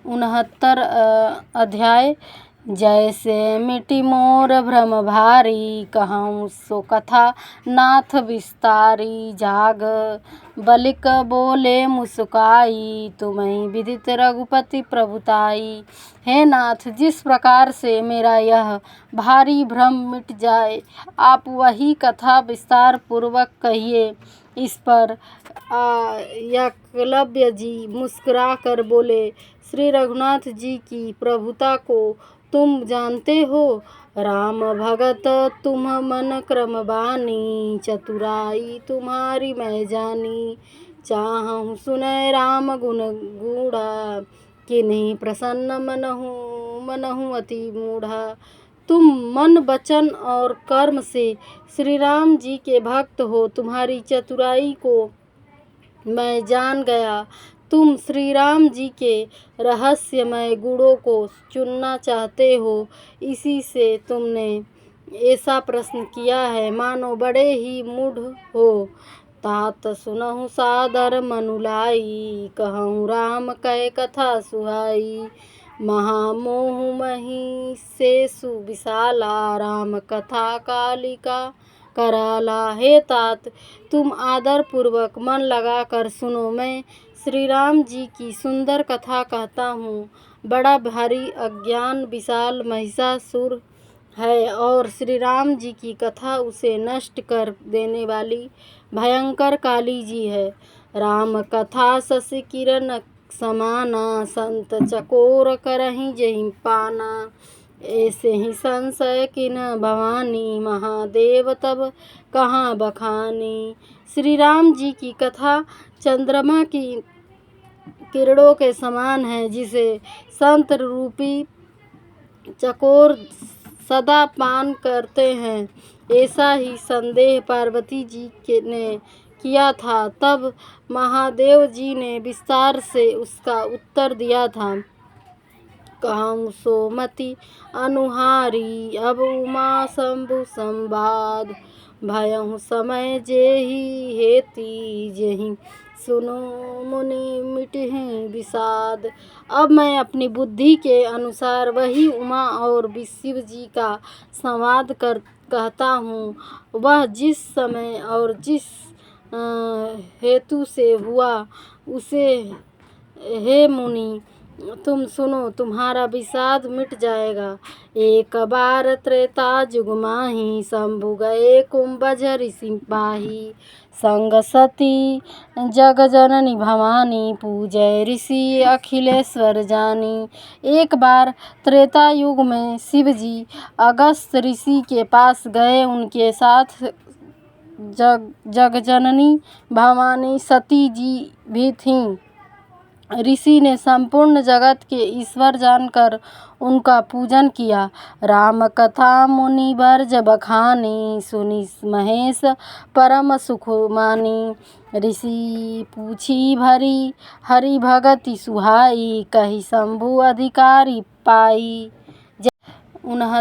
69 अध्याय। जैसे मिटी मोर भ्रम भारी, कहूँ सो कथा नाथ विस्तारी। जाग बलिक बोले मुस्काई, तुम्हें विदित रघुपति प्रभुताई। हे नाथ, जिस प्रकार से मेरा यह भारी भ्रम मिट जाए, आप वही कथा विस्तार पूर्वक कहिए। इस पर एकलव्य जी मुस्कुरा कर बोले, श्री रघुनाथ जी की प्रभुता को तुम जानते हो। राम भगत तुम मन क्रम बानी, चतुराई तुम्हारी मैं जानी। चाहूँ सुनै राम गुण गूढ़ा, किन्हीं प्रसन्न मनहु अति मूढ़ा। तुम मन वचन और कर्म से श्री राम जी के भक्त हो, तुम्हारी चतुराई को मैं जान गया। तुम श्री राम जी के रहस्यमय गुणों को चुनना चाहते हो, इसी से तुमने ऐसा प्रश्न किया है, मानो बड़े ही मूढ़ हो। तात सुनहु सादर मनुलाई, कहूँ राम कै कथा सुहाई। महामोह मही शेषु विशाला, राम कथा कालिका कराला। हे तात, तुम आदर पूर्वक मन लगाकर सुनो। मैं श्री राम जी की सुंदर कथा कहता हूँ। बड़ा भारी अज्ञान विशाल महिषासुर है और श्री राम जी की कथा उसे नष्ट कर देने वाली भयंकर काली जी है। राम कथा शशि किरण समाना, संत चकोर करहीं जहि पाना। ऐसे ही संशय किन भवानी, महादेव तब कहाँ बखानी। श्री राम जी की कथा चंद्रमा की किरणों के समान है, जिसे संत रूपी चकोर सदा पान करते हैं। ऐसा ही संदेह पार्वती जी ने किया था, तब महादेव जी ने विस्तार से उसका उत्तर दिया था। कहूँ सो मति अनुहारी, अब उमा शंभु संवाद। भयहु समय जेहि हेति, जेहि सुनो मुनि मिटहि विषाद। अब मैं अपनी बुद्धि के अनुसार वही उमा और शिव जी का संवाद कहता हूँ। वह जिस समय और जिस हेतु से हुआ, उसे हे मुनि तुम सुनो, तुम्हारा विषाद मिट जाएगा। एक बार त्रेता जुग माही, शंभु गए कुंभज ऋषि पाही। संग सती जग जननी भवानी, पूजय ऋषि अखिलेश्वर जानी। एक बार त्रेता युग में शिव जी अगस्त्य ऋषि के पास गए। उनके साथ जगजननी भवानी सती जी भी थीं। ऋषि ने संपूर्ण जगत के ईश्वर जानकर उनका पूजन किया। राम कथा मुनि बरज बखानी, सुनि महेश परम सुख मानी। ऋषि पूछी भरी हरि भगति सुहाई, कही शंभु अधिकारी पाई। 69